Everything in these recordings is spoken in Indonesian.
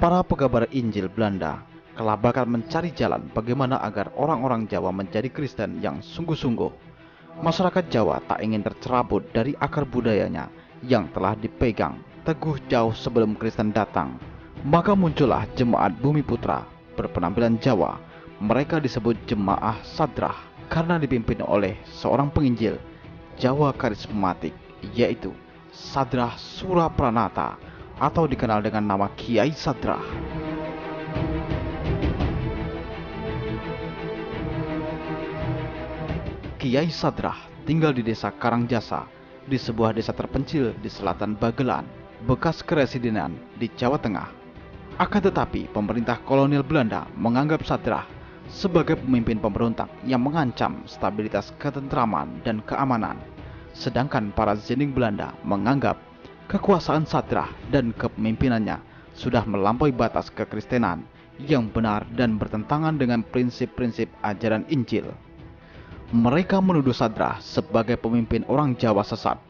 Para pegabar Injil Belanda kelabakan mencari jalan bagaimana agar orang-orang Jawa menjadi Kristen yang sungguh-sungguh. Masyarakat Jawa tak ingin tercerabut dari akar budayanya yang telah dipegang teguh jauh sebelum Kristen datang. Maka muncullah Jemaat Bumi Putra berpenampilan Jawa. Mereka disebut Jemaah Sadrah karena dipimpin oleh seorang penginjil Jawa karismatik, yaitu Sadrah Surapranata atau dikenal dengan nama Kiai Sadrah. Kiai Sadrah tinggal di desa Karangjasa, di sebuah desa terpencil di selatan Bagelan, bekas keresidenan di Jawa Tengah. Akan tetapi pemerintah kolonial Belanda menganggap Sadrah sebagai pemimpin pemberontak yang mengancam stabilitas ketentraman dan keamanan. Sedangkan para zending Belanda menganggap kekuasaan Sadrah dan kepemimpinannya sudah melampaui batas kekristenan yang benar dan bertentangan dengan prinsip-prinsip ajaran Injil. Mereka menuduh Sadrah sebagai pemimpin orang Jawa sesat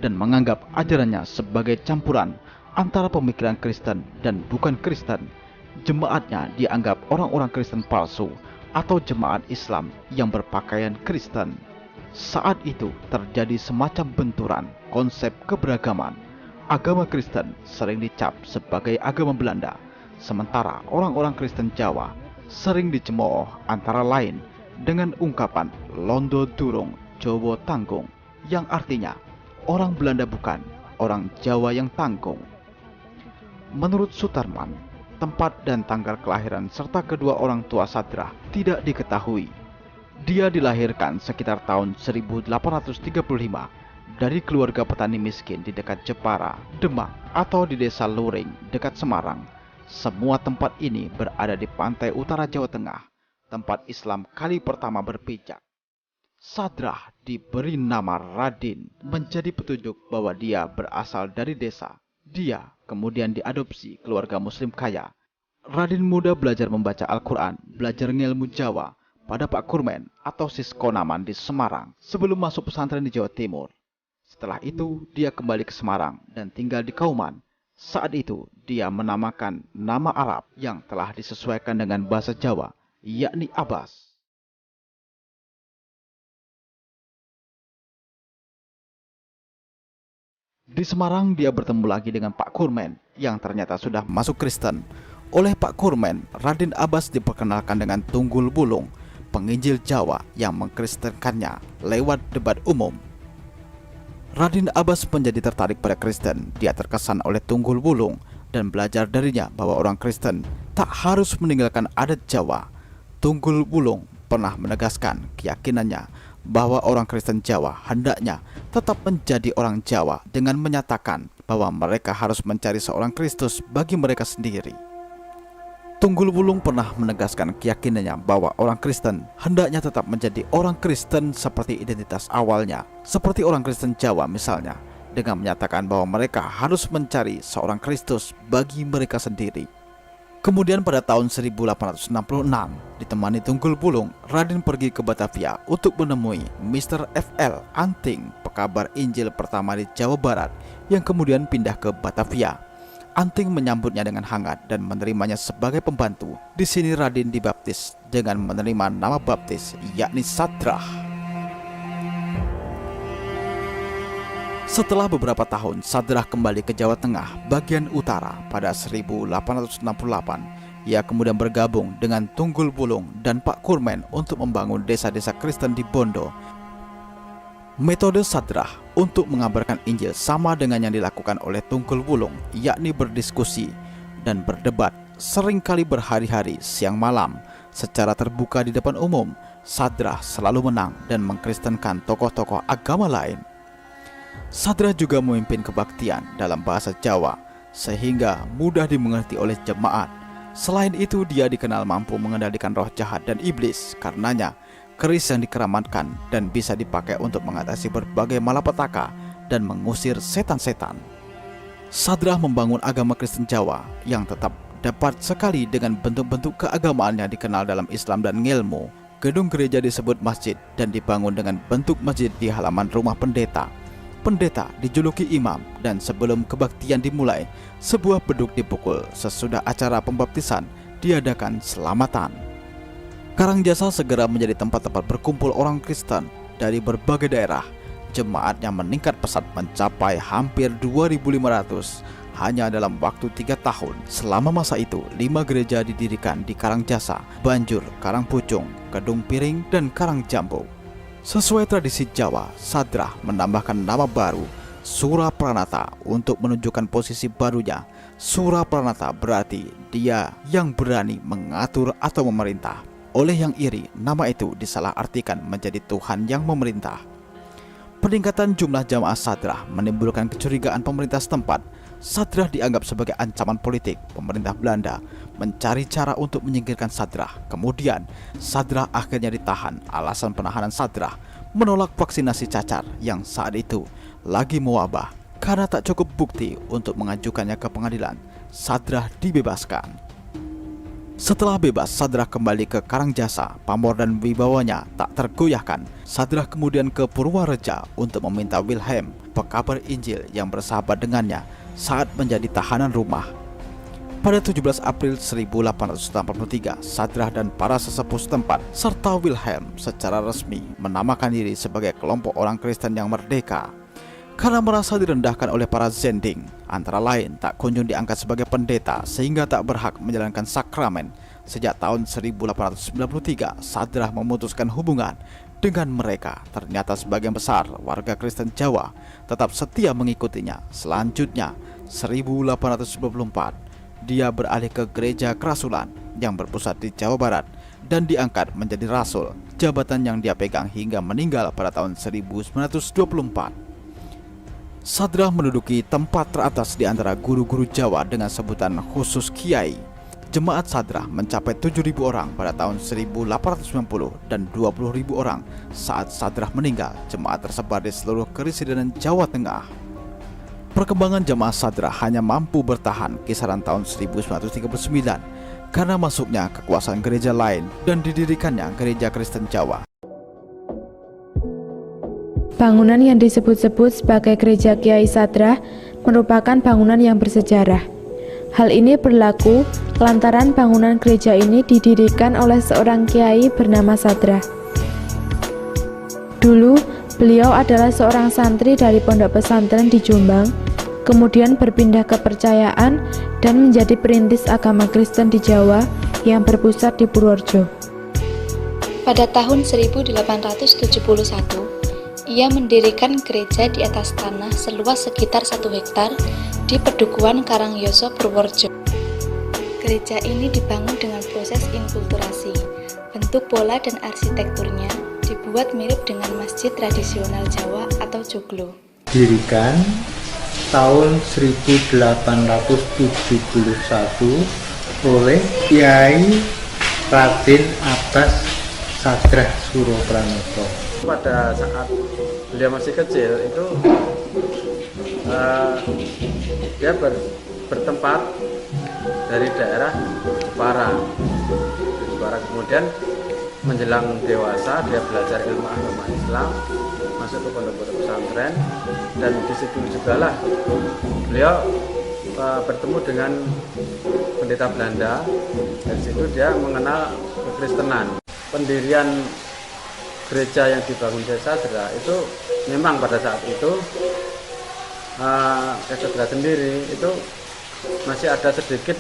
dan menganggap ajarannya sebagai campuran antara pemikiran Kristen dan bukan Kristen. Jemaatnya dianggap orang-orang Kristen palsu atau jemaat Islam yang berpakaian Kristen. Saat itu terjadi semacam benturan konsep keberagaman. Agama Kristen sering dicap sebagai agama Belanda, sementara orang-orang Kristen Jawa sering dicemooh antara lain dengan ungkapan Londo Durung Jowo Tanggung, yang artinya orang Belanda bukan, orang Jawa yang tanggung. Menurut Sutarman, tempat dan tanggal kelahiran serta kedua orang tua Sadrah tidak diketahui. Dia dilahirkan sekitar tahun 1835 dari keluarga petani miskin di dekat Jepara, Demak, atau di desa Luring dekat Semarang. Semua tempat ini berada di pantai utara Jawa Tengah, tempat Islam kali pertama berpijak. Sadrah diberi nama Radin menjadi petunjuk bahwa dia berasal dari desa. Dia kemudian diadopsi keluarga muslim kaya. Radin muda belajar membaca Al-Quran, belajar ngilmu Jawa pada Pak Kurmen atau Siskonaman di Semarang sebelum masuk pesantren di Jawa Timur. Setelah itu dia kembali ke Semarang dan tinggal di Kauman. Saat itu dia menamakan nama Arab yang telah disesuaikan dengan bahasa Jawa, yakni Abbas. Di Semarang dia bertemu lagi dengan Pak Kurmen yang ternyata sudah masuk Kristen. Oleh Pak Kurmen, Radin Abbas diperkenalkan dengan Tunggul Bulung, penginjil Jawa yang mengkristenkannya lewat debat umum. Radin Abbas menjadi tertarik pada Kristen. Dia terkesan oleh Tunggul Bulung dan belajar darinya bahwa orang Kristen tak harus meninggalkan adat Jawa. Tunggul Bulung pernah menegaskan keyakinannya bahwa orang Kristen Jawa hendaknya tetap menjadi orang Jawa dengan menyatakan bahwa mereka harus mencari seorang Kristus bagi mereka sendiri. Tunggul Bulung pernah menegaskan keyakinannya bahwa orang Kristen hendaknya tetap menjadi orang Kristen seperti identitas awalnya, seperti orang Kristen Jawa misalnya, dengan menyatakan bahwa mereka harus mencari seorang Kristus bagi mereka sendiri. Kemudian pada tahun 1866, ditemani Tunggul Bulung, Radin pergi ke Batavia untuk menemui Mr. F.L. Anting, pekabar Injil pertama di Jawa Barat, yang kemudian pindah ke Batavia. Anting menyambutnya dengan hangat dan menerimanya sebagai pembantu. Di sini Radin dibaptis dengan menerima nama baptis, yakni Sadrah. Setelah beberapa tahun, Sadrah kembali ke Jawa Tengah bagian utara pada 1868. Ia kemudian bergabung dengan Tunggul Bulung dan Pak Kurmen untuk membangun desa-desa Kristen di Bondo. Metode Sadrah untuk mengabarkan Injil sama dengan yang dilakukan oleh Tunggul Bulung, yakni berdiskusi dan berdebat seringkali berhari-hari siang malam secara terbuka di depan umum. Sadrah selalu menang dan mengkristenkan tokoh-tokoh agama lain. Sadrah juga memimpin kebaktian dalam bahasa Jawa sehingga mudah dimengerti oleh jemaat. Selain itu, dia dikenal mampu mengendalikan roh jahat dan iblis. Karenanya keris yang dikeramatkan dan bisa dipakai untuk mengatasi berbagai malapetaka dan mengusir setan-setan. Sadrah membangun agama Kristen Jawa yang tetap dapat sekali dengan bentuk-bentuk keagamaannya dikenal dalam Islam dan ngilmu. Gedung gereja disebut masjid dan dibangun dengan bentuk masjid di halaman rumah pendeta. pendeta dijuluki imam, dan sebelum kebaktian dimulai, sebuah beduk dipukul. Sesudah acara pembaptisan diadakan selamatan. Karangjasa segera menjadi tempat-tempat berkumpul orang Kristen dari berbagai daerah. Jemaatnya meningkat pesat mencapai hampir 2.500 hanya dalam waktu 3 tahun. Selama masa itu, 5 gereja didirikan di Karangjasa, Banjur, Karangpucung, Kedung Piring, dan Karangjambu. Sesuai tradisi Jawa, Sadrah menambahkan nama baru, Surapranata, untuk menunjukkan posisi barunya. Surapranata berarti dia yang berani mengatur atau memerintah. Oleh yang iri, nama itu disalahartikan menjadi Tuhan yang memerintah. Peningkatan jumlah jamaah Sadrah menimbulkan kecurigaan pemerintah setempat. Sadrah dianggap sebagai ancaman politik. Pemerintah Belanda mencari cara untuk menyingkirkan Sadrah. Kemudian, Sadrah akhirnya ditahan. Alasan penahanan Sadrah menolak vaksinasi cacar yang saat itu lagi mewabah. Karena tak cukup bukti untuk mengajukannya ke pengadilan, Sadrah dibebaskan. Setelah bebas, Sadrah kembali ke Karangjasa. Pamor dan wibawanya tak tergoyahkan. Sadrah kemudian ke Purwareja untuk meminta Wilhelm, pekabar Injil yang bersahabat dengannya saat menjadi tahanan rumah. Pada 17 April 1883, Sadrah dan para sesepuh setempat serta Wilhelm secara resmi menamakan diri sebagai kelompok orang Kristen yang merdeka. Karena merasa direndahkan oleh para Zending, antara lain tak kunjung diangkat sebagai pendeta sehingga tak berhak menjalankan sakramen. Sejak tahun 1893, Sadrah memutuskan hubungan dengan mereka. Ternyata sebagian besar warga Kristen Jawa tetap setia mengikutinya. Selanjutnya, 1894, dia beralih ke gereja Kerasulan yang berpusat di Jawa Barat dan diangkat menjadi rasul, jabatan yang dia pegang hingga meninggal pada tahun 1924. Sadrah menduduki tempat teratas di antara guru-guru Jawa dengan sebutan khusus Kiai. Jemaat Sadrah mencapai 7.000 orang pada tahun 1890 dan 20.000 orang saat Sadrah meninggal. Jemaat tersebar di seluruh Keresidenan Jawa Tengah. Perkembangan jemaah Sadrah hanya mampu bertahan kisaran tahun 1939 karena masuknya kekuasaan gereja lain dan didirikannya Gereja Kristen Jawa. Bangunan yang disebut-sebut sebagai Gereja Kiai Sadrah merupakan bangunan yang bersejarah. Hal ini berlaku lantaran bangunan gereja ini didirikan oleh seorang kiai bernama Sadrah. Dulu, beliau adalah seorang santri dari pondok pesantren di Jombang, kemudian berpindah kepercayaan dan menjadi perintis agama Kristen di Jawa yang berpusat di Purworejo. Pada tahun 1871, ia mendirikan gereja di atas tanah seluas sekitar 1 hektar di Pedukuhan Karangyoso, Purworejo. Gereja ini dibangun dengan proses inkulturasi. Bentuk pola dan arsitekturnya dibuat mirip dengan masjid tradisional Jawa atau joglo. Didirikan tahun 1871 oleh Kiai Raden Abbas Sadrah Surapranata. Pada saat beliau masih kecil itu dia bertempat dari daerah Jepara. Kemudian menjelang dewasa dia belajar ilmu agama Islam, masuk ke pondok-pondok pesantren, dan di situ juga lah beliau bertemu dengan pendeta Belanda. Dari situ dia mengenal kekristenan. Pendirian gereja yang dibangun Kiai Sadrah itu memang pada saat itu Kiai Sadrah sendiri itu masih ada sedikit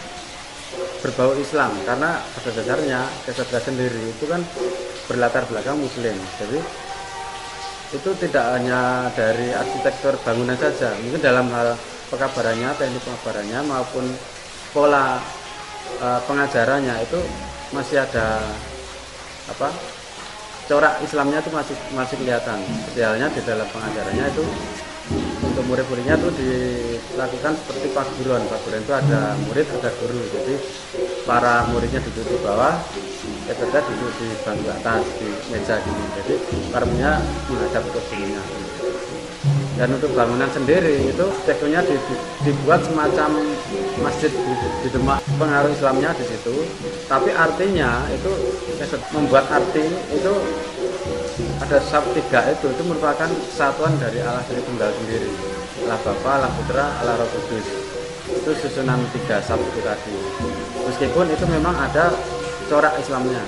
berbau Islam, karena pada dasarnya Kiai Sadrah sendiri itu kan berlatar belakang Muslim. Jadi itu tidak hanya dari arsitektur bangunan saja, mungkin dalam hal pekabarannya, teknik pekabarannya maupun pola pengajarannya itu masih ada corak Islamnya itu masih kelihatan. Idealnya di dalam pengajarannya itu untuk murid-muridnya itu dilakukan seperti paguron. Paguron itu ada murid, ada guru. Jadi para muridnya duduk di bawah, kita duduk di bangku atas, di meja gini. Jadi para muridnya menghadap ke gurunya. Dan untuk bangunan sendiri itu tektonya dibuat semacam masjid di Demak. Pengaruh Islamnya di situ, tapi artinya itu membuat arti itu ada sab 3 itu merupakan kesatuan dari Allah Tritunggal sendiri. Allah Bapa, Allah Putra, Allah Roh Kudus. Itu susunan 3 sab itu tadi. Meskipun itu memang ada corak Islamnya.